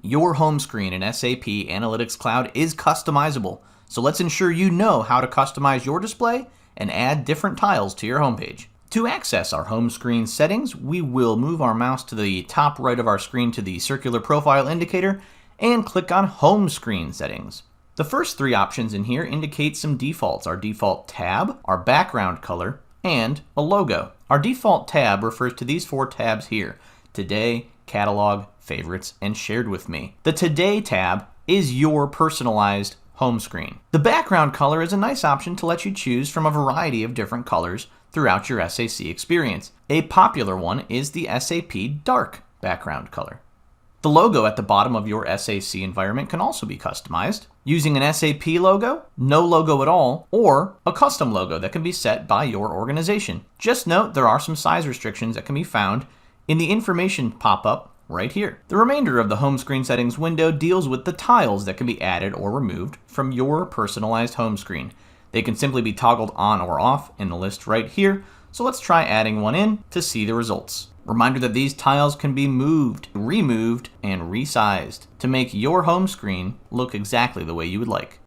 Your home screen in SAP Analytics Cloud is customizable, so let's ensure you know how to customize your display and add different tiles to your homepage. To access our home screen settings, we will move our mouse to the top right of our screen to the circular profile indicator and click on Home Screen Settings. The first three options in here indicate some defaults: our default tab, our background color, and a logo. Our default tab refers to these four tabs here: Today, Catalog, Favorites, and Shared with Me. The Today tab is your personalized home screen. The background color is a nice option to let you choose from a variety of different colors throughout your SAC experience. A popular one is the SAP Dark background color. The logo at the bottom of your SAC environment can also be customized using an SAP logo, no logo at all, or a custom logo that can be set by your organization. Just note there are some size restrictions that can be found in the information pop-up right here. The remainder of the home screen settings window deals with the tiles that can be added or removed from your personalized home screen. They can simply be toggled on or off in the list right here, so let's try adding one in to see the results. Reminder that these tiles can be moved, removed, and resized to make your home screen look exactly the way you would like.